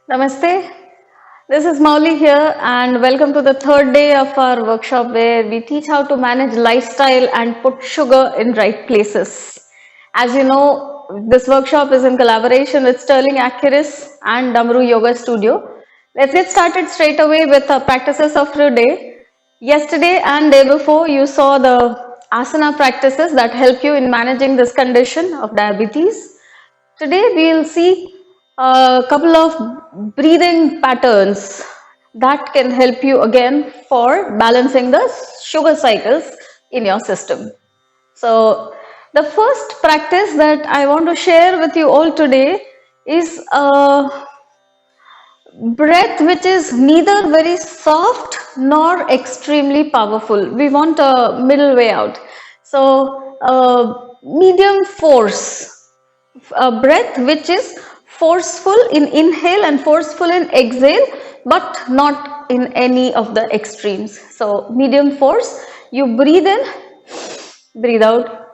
Namaste. This is Mauli here, and welcome to the third day of our workshop where we teach how to manage lifestyle and put sugar in right places. As you know, this workshop is in collaboration with Sterling Accuris and Damru Yoga Studio. Let's get started straight away with the practices of today. Yesterday and day before, you saw the asana practices that help you in managing this condition of diabetes. Today we'll see a couple of breathing patterns that can help you again for balancing the sugar cycles in your system. So the first practice that I want to share with you all today is a breath which is neither very soft nor extremely powerful. We want a middle way out. So medium force, a breath which is forceful in inhale and forceful in exhale, but not in any of the extremes. So medium force, you breathe in, breathe out.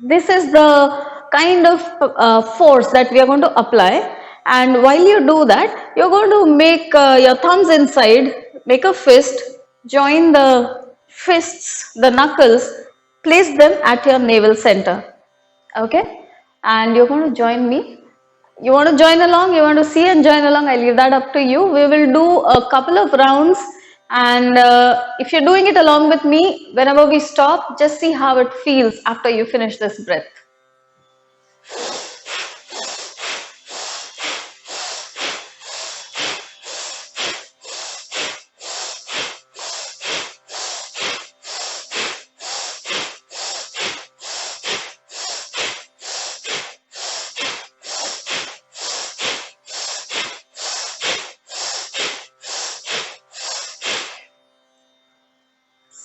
This is the kind of force that we are going to apply, and while you do that, you're going to make your thumbs inside, make a fist, join the fists, the knuckles, place them at your navel center. Okay, and you're going to join me. You want to join along, you want to see and join along, I leave that up to you. We will do a couple of rounds, and if you're doing it along with me, whenever we stop, just see how it feels after you finish this breath.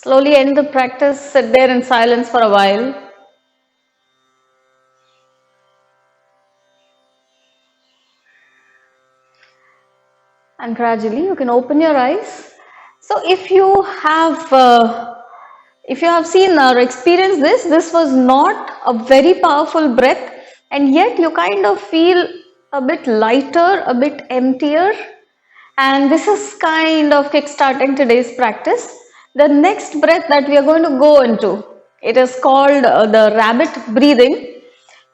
Slowly end the practice, sit there in silence for a while. And gradually you can open your eyes. So if you have seen or experienced this was not a very powerful breath, and yet you kind of feel a bit lighter, a bit emptier, and this is kind of kickstarting today's practice. The next breath that we are going to go into, it is called the rabbit breathing.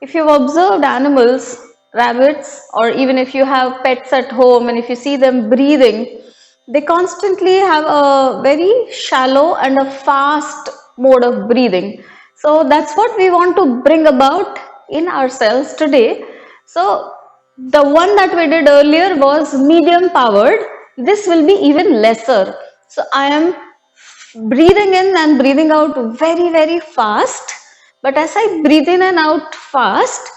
If you've observed animals, rabbits, or even if you have pets at home and if you see them breathing, they constantly have a very shallow and a fast mode of breathing. So that's what we want to bring about in ourselves today. So the one that we did earlier was medium powered. This will be even lesser. So I am breathing in and breathing out very, very fast. But as I breathe in and out fast,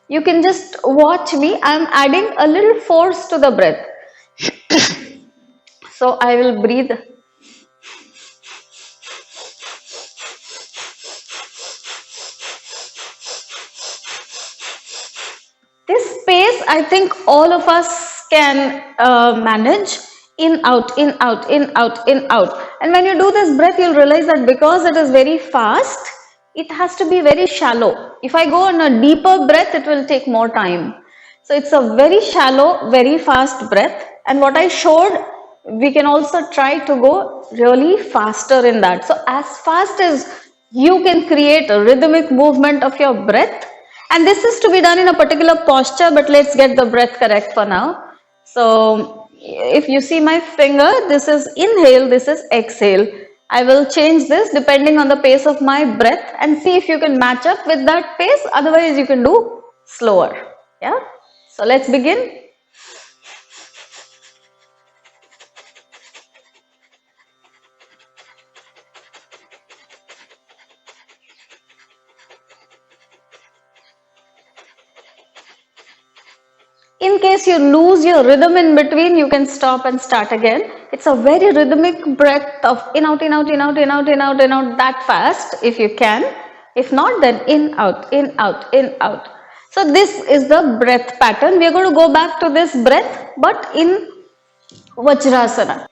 you can just watch me. I am adding a little force to the breath. So I will breathe. This space, I think all of us can manage. In, out, in, out, in, out, in, out. And when you do this breath, you'll realize that because it is very fast, it has to be very shallow. If I go on a deeper breath, it will take more time. So it's a very shallow, very fast breath. And what I showed, we can also try to go really faster in that. So as fast as you can create a rhythmic movement of your breath. And this is to be done in a particular posture, but let's get the breath correct for now. So if you see my finger, this is inhale, this is exhale. I will change this depending on the pace of my breath and see if you can match up with that pace. Otherwise, you can do slower. Yeah. So let's begin. In case you lose your rhythm in between, you can stop and start again. It's a very rhythmic breath of in, out, in, out, in, out, in, out, in, out, in, out, that fast if you can. If not, then in, out, in, out, in, out. So this is the breath pattern. We are going to go back to this breath, but in Vajrasana.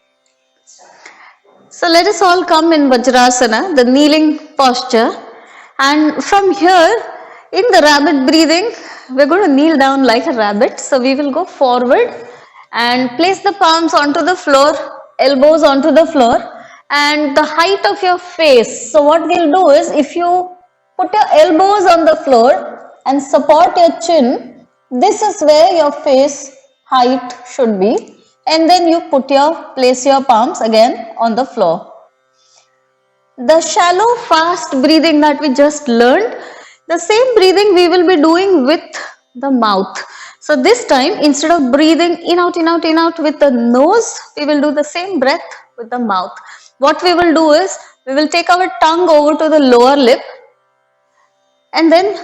So let us all come in Vajrasana, the kneeling posture. And from here, In the rabbit breathing, we're going to kneel down like a rabbit. So we will go forward and place the palms onto the floor, elbows onto the floor, and the height of your face. So what we'll do is, if you put your elbows on the floor and support your chin, this is where your face height should be. And then you place your palms again on the floor. The shallow fast breathing that we just learned, the same breathing we will be doing with the mouth. So this time, instead of breathing in out with the nose, we will do the same breath with the mouth. What we will do is, we will take our tongue over to the lower lip, and then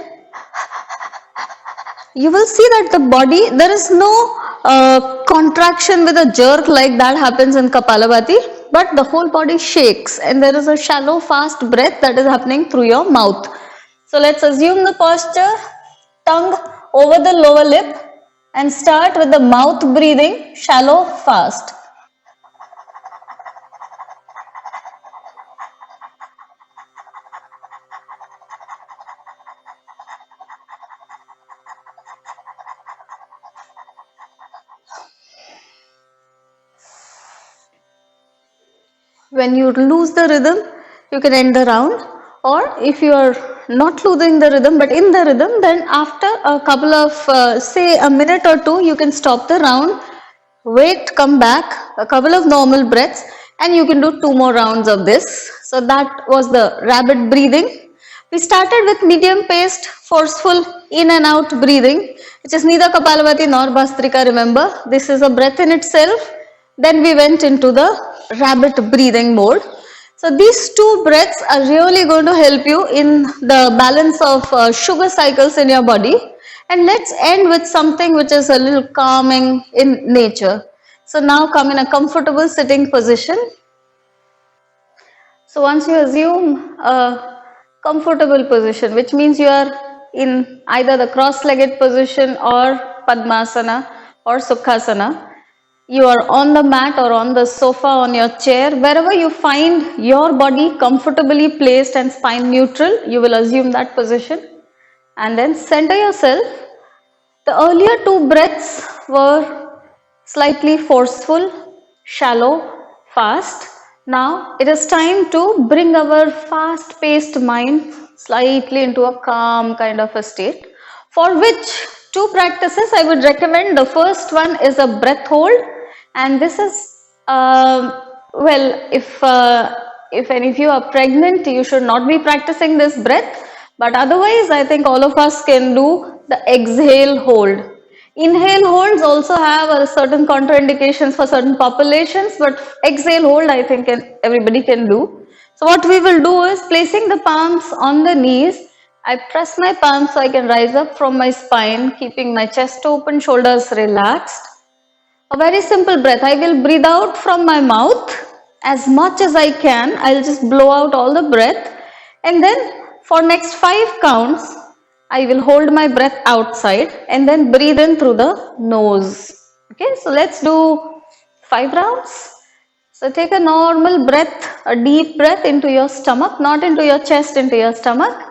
you will see that the body, there is no contraction with a jerk like that happens in Kapalabhati, but the whole body shakes and there is a shallow fast breath that is happening through your mouth. So let's assume the posture, tongue over the lower lip, and start with the mouth breathing, shallow fast. When you lose the rhythm, you can end the round, or if you are not losing the rhythm but in the rhythm, then after a couple of say a minute or two, you can stop the round, wait, come back, a couple of normal breaths, and you can do 2 more rounds of this. So that was the rabbit breathing. We started with medium paced, forceful in and out breathing, which is neither Kapalabhati nor Bhastrika, remember. This is a breath in itself. Then we went into the rabbit breathing mode. So these 2 breaths are really going to help you in the balance of sugar cycles in your body. And let's end with something which is a little calming in nature. So now come in a comfortable sitting position. So once you assume a comfortable position, which means you are in either the cross-legged position or Padmasana or Sukhasana, you are on the mat or on the sofa, on your chair, wherever you find your body comfortably placed and spine neutral, you will assume that position and then center yourself. The earlier 2 breaths were slightly forceful, shallow, fast. Now it is time to bring our fast paced mind slightly into a calm kind of a state, for which 2 practices I would recommend. The first one is a breath hold, and this is well, if any of you are pregnant, you should not be practicing this breath, but otherwise I think all of us can do the exhale hold. Inhale holds also have a certain contraindications for certain populations, but exhale hold I think everybody can do. So what we will do is, placing the palms on the knees, I press my palms so I can rise up from my spine, keeping my chest open, shoulders relaxed. A very simple breath. I will breathe out from my mouth as much as I can. I'll just blow out all the breath, and then for next 5 counts, I will hold my breath outside and then breathe in through the nose. Okay, so let's do 5 rounds. So take a normal breath, a deep breath into your stomach, not into your chest, into your stomach.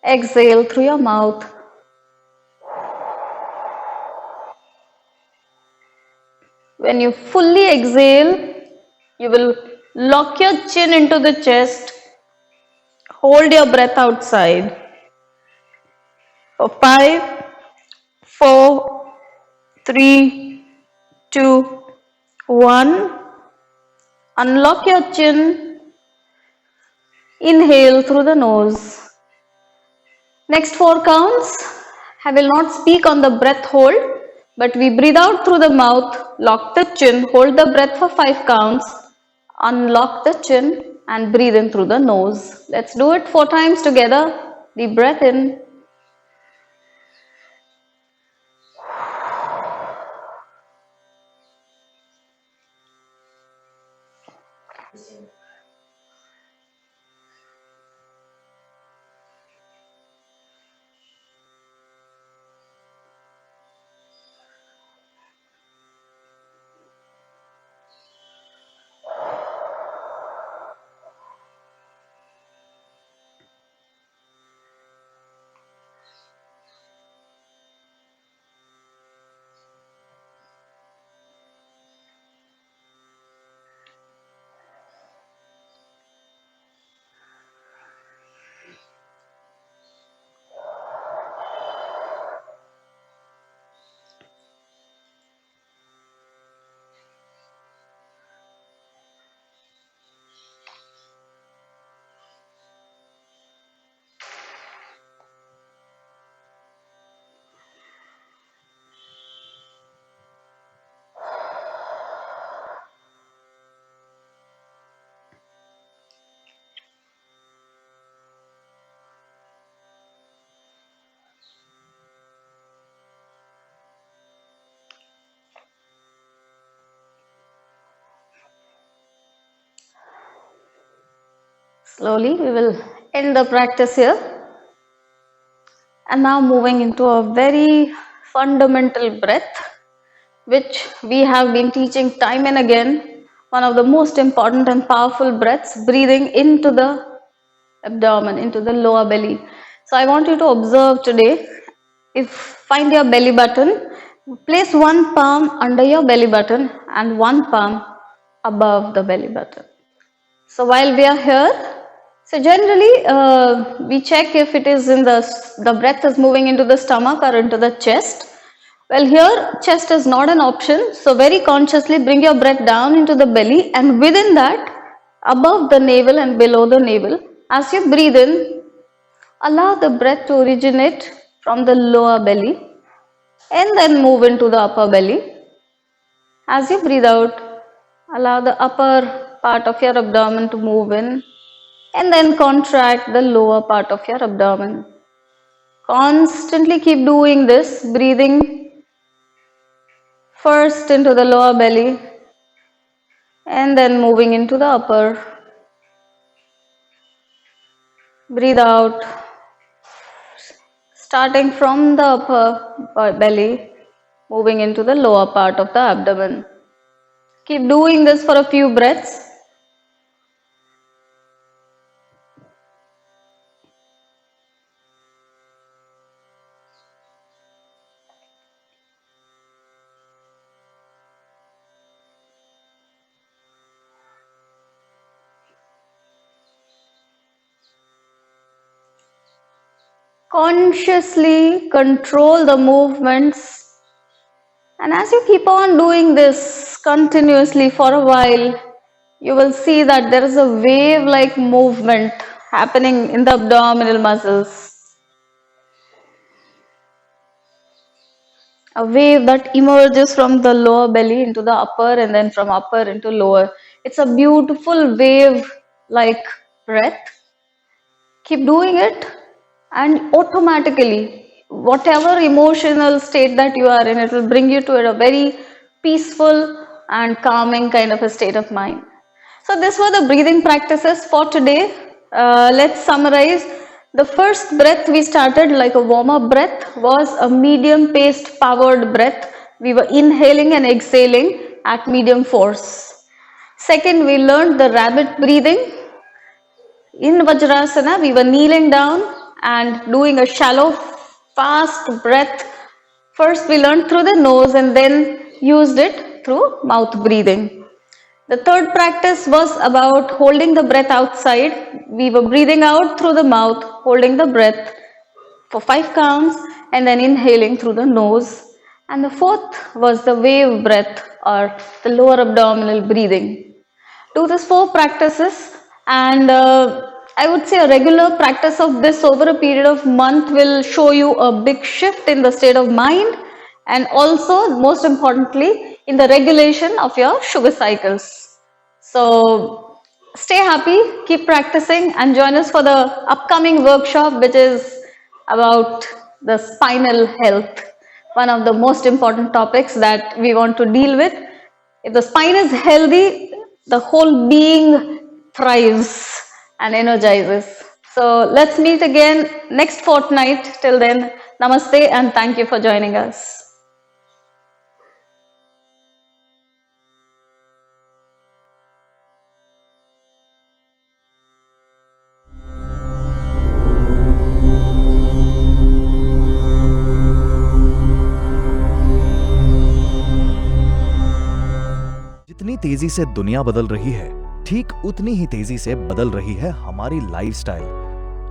Exhale through your mouth. When you fully exhale, you will lock your chin into the chest, hold your breath outside for 5, 4, 3, 2, 1. Unlock your chin, inhale through the nose. Next 4 counts, I will not speak on the breath hold, but we breathe out through the mouth, lock the chin, hold the breath for 5 counts, unlock the chin and breathe in through the nose. Let's do it 4 times together. Deep breath in. Slowly we will end the practice here. And now moving into a very fundamental breath, which we have been teaching time and again. One of the most important and powerful breaths, breathing into the abdomen, into the lower belly. So I want you to observe today. If find your belly button, place one palm under your belly button and one palm above the belly button. So while we are here, so generally we check if it is in the breath is moving into the stomach or into the chest. Well, here chest is not an option, so very consciously bring your breath down into the belly, and within that, above the navel and below the navel, as you breathe in, allow the breath to originate from the lower belly and then move into the upper belly. As you breathe out, allow the upper part of your abdomen to move in and then contract the lower part of your abdomen. Constantly keep doing this, breathing first into the lower belly and then moving into the upper. Breathe out, starting from the upper belly, moving into the lower part of the abdomen. Keep doing this for a few breaths. Consciously control the movements, and as you keep on doing this continuously for a while, you will see that there is a wave-like movement happening in the abdominal muscles. A wave that emerges from the lower belly into the upper and then from upper into lower. It's a beautiful wave-like breath. Keep doing it, and automatically, whatever emotional state that you are in, it will bring you to a very peaceful and calming kind of a state of mind. So these were the breathing practices for today. Let's summarize. The first breath we started like a warm-up breath was a medium paced powered breath. We were inhaling and exhaling at medium force. Second, we learned the rabbit breathing. In Vajrasana, we were kneeling down and doing a shallow, fast breath. First, we learned through the nose and then used it through mouth breathing. The third practice was about holding the breath outside. We were breathing out through the mouth, holding the breath for 5 counts and then inhaling through the nose. And the fourth was the wave breath or the lower abdominal breathing. Do these 4 practices, and I would say a regular practice of this over a period of month will show you a big shift in the state of mind, and also most importantly in the regulation of your sugar cycles. So stay happy, keep practicing, and join us for the upcoming workshop, which is about the spinal health, one of the most important topics that we want to deal with. If the spine is healthy, the whole being thrives and energizes. So let's meet again next fortnight. Till then, namaste and thank you for joining us. जितनी तेजी से दुनिया बदल रही है, ठीक उतनी ही तेजी से बदल रही है हमारी लाइफस्टाइल,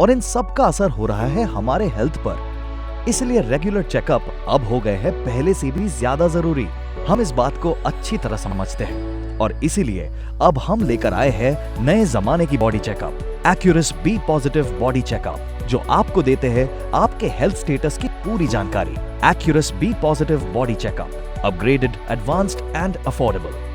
और इन सब का असर हो रहा है हमारे हेल्थ पर। इसलिए रेगुलर चेकअप अब हो गए हैं पहले से भी ज्यादा जरूरी। हम इस बात को अच्छी तरह समझते हैं और इसीलिए अब हम लेकर आए हैं नए जमाने की body checkup, Accurus B positive body checkup, जो आपको देते हैं आपके हेल्थ स्टेटस की पूरी जानकारी। Accurus B positive body checkup, upgraded, advanced and affordable.